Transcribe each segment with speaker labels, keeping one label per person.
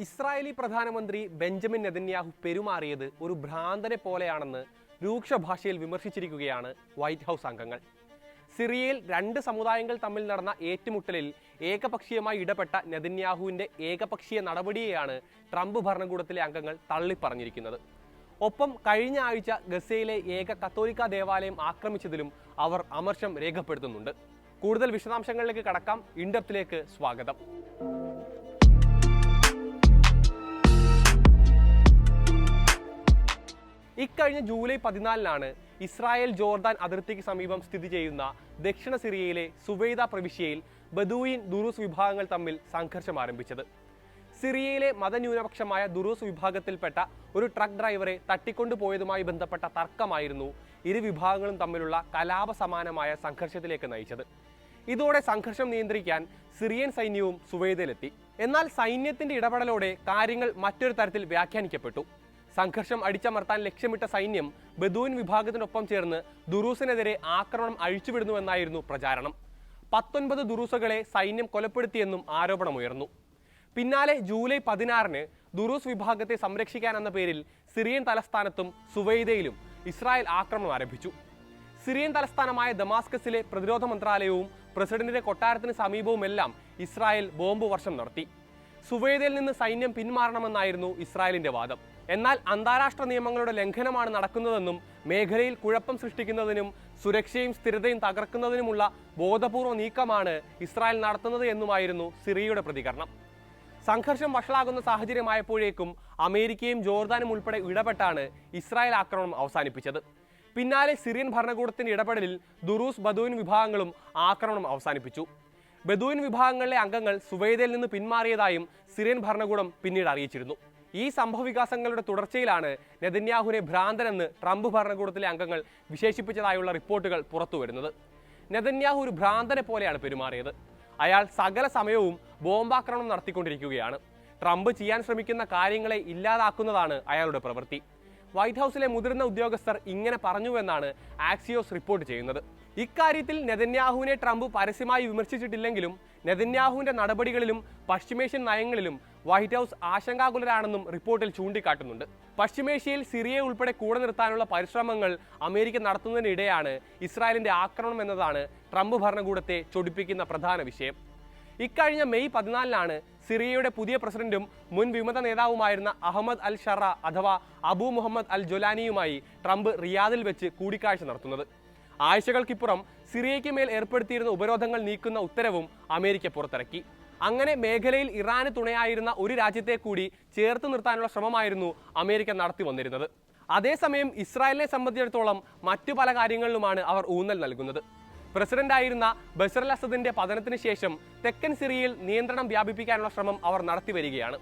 Speaker 1: Israeli പ്രധാനമന്ത്രി Benjamin Netanyahu പെരുമാറിയത് ഒരു ഭ്രാന്തനെ പോലെയാണെന്ന് രൂക്ഷ ഭാഷയിൽ വിമർശിച്ചിരിക്കുകയാണ് വൈറ്റ് ഹൗസ് അംഗങ്ങൾ. സിറിയയിൽ രണ്ട് സമുദായങ്ങൾ തമ്മിൽ നടന്ന ഏറ്റുമുട്ടലിൽ ഏകപക്ഷീയമായി ഇടപെട്ട നെതന്യാഹുവിന്റെ ഏകപക്ഷീയ നടപടിയെയാണ് ട്രംപ് ഭരണകൂടത്തിലെ അംഗങ്ങൾ തള്ളിപ്പറഞ്ഞിരിക്കുന്നത്. ഒപ്പം കഴിഞ്ഞ ആഴ്ച ഗസയിലെ ഏക കത്തോലിക്ക ദേവാലയം ആക്രമിച്ചതിലും അവർ അമർഷം രേഖപ്പെടുത്തുന്നുണ്ട്. കൂടുതൽ വിശദാംശങ്ങളിലേക്ക് കടക്കാം. ഇൻഡെപ്തിലേക്ക് സ്വാഗതം. ഇക്കഴിഞ്ഞ ജൂലൈ 14-നാണ് ഇസ്രായേൽ ജോർദാൻ അതിർത്തിക്ക് സമീപം സ്ഥിതി ചെയ്യുന്ന ദക്ഷിണ സിറിയയിലെ സുവൈദ പ്രവിശ്യയിൽ ബദൂയിൻ ദുറൂസ് വിഭാഗങ്ങൾ തമ്മിൽ സംഘർഷം ആരംഭിച്ചത്. സിറിയയിലെ മതന്യൂനപക്ഷമായ ദുറൂസ് വിഭാഗത്തിൽപ്പെട്ട ഒരു ട്രക്ക് ഡ്രൈവറെ തട്ടിക്കൊണ്ടുപോയതുമായി ബന്ധപ്പെട്ട തർക്കമായിരുന്നു ഇരു വിഭാഗങ്ങളും തമ്മിലുള്ള കലാപസമാനമായ സംഘർഷത്തിലേക്ക് നയിച്ചത്. ഇതോടെ സംഘർഷം നിയന്ത്രിക്കാൻ സിറിയൻ സൈന്യവും സുവൈദയിലെത്തി. എന്നാൽ സൈന്യത്തിന്റെ ഇടപെടലോടെ കാര്യങ്ങൾ മറ്റൊരു തരത്തിൽ വ്യാഖ്യാനിക്കപ്പെട്ടു. സംഘർഷം അടിച്ചമർത്താൻ ലക്ഷ്യമിട്ട സൈന്യം ബദൂൻ വിഭാഗത്തിനൊപ്പം ചേർന്ന് ദുറൂസിനെതിരെ ആക്രമണം അഴിച്ചുവിടുന്നുവെന്നായിരുന്നു പ്രചാരണം. 19 ദുറൂസുകളെ സൈന്യം കൊലപ്പെടുത്തിയെന്നും ആരോപണമുയർന്നു. പിന്നാലെ ജൂലൈ 16-ന് ദുറൂസ് വിഭാഗത്തെ സംരക്ഷിക്കാനെന്ന പേരിൽ സിറിയൻ തലസ്ഥാനത്തും സുവൈദയിലും ഇസ്രായേൽ ആക്രമണം ആരംഭിച്ചു. സിറിയൻ തലസ്ഥാനമായ ദമാസ്കസിലെ പ്രതിരോധ മന്ത്രാലയവും പ്രസിഡന്റിന്റെ കൊട്ടാരത്തിന് സമീപവുമെല്ലാം ഇസ്രായേൽ ബോംബ് വർഷം നടത്തി. സുവൈദയിൽ നിന്ന് സൈന്യം പിന്മാറണമെന്നായിരുന്നു ഇസ്രായേലിന്റെ വാദം. എന്നാൽ അന്താരാഷ്ട്ര നിയമങ്ങളുടെ ലംഘനമാണ് നടക്കുന്നതെന്നും മേഖലയിൽ കുഴപ്പം സൃഷ്ടിക്കുന്നതിനും സുരക്ഷയും സ്ഥിരതയും തകർക്കുന്നതിനുമുള്ള ബോധപൂർവ്വ നീക്കമാണ് ഇസ്രായേൽ നടത്തുന്നത് എന്നുമായിരുന്നു സിറിയയുടെ പ്രതികരണം. സംഘർഷം വഷളാകുന്ന സാഹചര്യമായപ്പോഴേക്കും അമേരിക്കയും ജോർദാനും ഉൾപ്പെടെ ഇടപെട്ടാണ് ഇസ്രായേൽ ആക്രമണം അവസാനിപ്പിച്ചത്. പിന്നാലെ സിറിയൻ ഭരണകൂടത്തിന്റെ ഇടപെടലിൽ ദുറൂസ് ബദൂയിൻ വിഭാഗങ്ങളും ആക്രമണം അവസാനിപ്പിച്ചു. ബദൂയിൻ വിഭാഗങ്ങളിലെ അംഗങ്ങൾ സുവൈദയിൽ നിന്ന് പിന്മാറിയതായും സിറിയൻ ഭരണകൂടം പിന്നീട് അറിയിച്ചിരുന്നു. ഈ സംഭവവികാസങ്ങളുടെ തുടർച്ചയിലാണ് നെതന്യാഹുവിനെ ഭ്രാന്തനെന്ന് ട്രംപ് ഭരണകൂടത്തിലെ അംഗങ്ങൾ വിശേഷിപ്പിച്ചതായുള്ള റിപ്പോർട്ടുകൾ പുറത്തുവരുന്നത്. നെതന്യാഹു ഒരു ഭ്രാന്തനെ പോലെയാണ് പെരുമാറിയത്. അയാൾ സകല സമയവും ബോംബാക്രമണം നടത്തിക്കൊണ്ടിരിക്കുകയാണ്. ട്രംപ് ചെയ്യാൻ ശ്രമിക്കുന്ന കാര്യങ്ങളെ ഇല്ലാതാക്കുന്നതാണ് അയാളുടെ പ്രവൃത്തി. വൈറ്റ് ഹൗസിലെ മുതിർന്ന ഉദ്യോഗസ്ഥർ ഇങ്ങനെ പറഞ്ഞുവെന്നാണ് ആക്സിയോസ് റിപ്പോർട്ട് ചെയ്യുന്നത്. ഇക്കാര്യത്തിൽ നെതന്യാഹുവിനെ ട്രംപ് പരസ്യമായി വിമർശിച്ചിട്ടില്ലെങ്കിലും നെതന്യാഹുവിന്റെ നടപടികളിലും പശ്ചിമേഷ്യൻ നയങ്ങളിലും വൈറ്റ് ഹൗസ് ആശങ്കാകുലരാണെന്നും റിപ്പോർട്ടിൽ ചൂണ്ടിക്കാട്ടുന്നുണ്ട്. പശ്ചിമേഷ്യയിൽ സിറിയ ഉൾപ്പെടെ കൂടെ നിർത്താനുള്ള പരിശ്രമങ്ങൾ അമേരിക്ക നടത്തുന്നതിനിടെയാണ് ഇസ്രായേലിന്റെ ആക്രമണം എന്നതാണ് ട്രംപ് ഭരണകൂടത്തെ ചൊടിപ്പിക്കുന്ന പ്രധാന വിഷയം. ഇക്കഴിഞ്ഞ മെയ് 14-നാണ് സിറിയയുടെ പുതിയ പ്രസിഡന്റും മുൻ വിമത നേതാവുമായിരുന്ന അഹമ്മദ് അൽ ഷറ അഥവാ അബു മുഹമ്മദ് അൽ ജൊലാനിയുമായി ട്രംപ് റിയാദിൽ വെച്ച് കൂടിക്കാഴ്ച നടത്തുന്നത്. ആഴ്ചകൾക്കിപ്പുറം സിറിയയ്ക്ക് മേൽ ഏർപ്പെടുത്തിയിരുന്ന ഉപരോധങ്ങൾ നീക്കുന്ന ഉത്തരവും അമേരിക്ക പുറത്തിറക്കി. അങ്ങനെ മേഖലയിൽ ഇറാന് തുണയായിരുന്ന ഒരു രാജ്യത്തെ കൂടി ചേർത്ത് നിർത്താനുള്ള ശ്രമമായിരുന്നു അമേരിക്ക നടത്തി വന്നിരുന്നത്. അതേസമയം ഇസ്രായേലിനെ സംബന്ധിച്ചിടത്തോളം മറ്റു പല കാര്യങ്ങളിലുമാണ് അവർ ഊന്നൽ നൽകുന്നത്. പ്രസിഡന്റായിരുന്ന ബഷർ അൽ അസദിന്റെ പതനത്തിന് ശേഷം തെക്കൻ സിറിയയിൽ നിയന്ത്രണം വ്യാപിപ്പിക്കാനുള്ള ശ്രമം അവർ നടത്തി വരികയാണ്.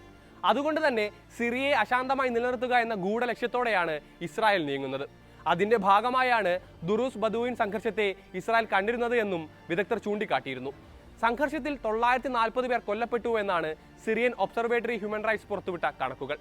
Speaker 1: അതുകൊണ്ട് തന്നെ സിറിയയെ അശാന്തമായി നിലനിർത്തുക എന്ന ഗൂഢലക്ഷ്യത്തോടെയാണ് ഇസ്രായേൽ നീങ്ങുന്നത്. അതിന്റെ ഭാഗമായാണ് ദുറൂസ് ബദൂയിൻ സംഘർഷത്തെ ഇസ്രായേൽ കണ്ടിരുന്നത് എന്നും വിദഗ്ധർ ചൂണ്ടിക്കാട്ടിയിരുന്നു. സംഘർഷത്തിൽ 940 പേർ കൊല്ലപ്പെട്ടു എന്നാണ് സിറിയൻ ഒബ്സർവേറ്ററി ഹ്യൂമൻ റൈറ്റ്സ് പുറത്തുവിട്ട കണക്കുകൾ.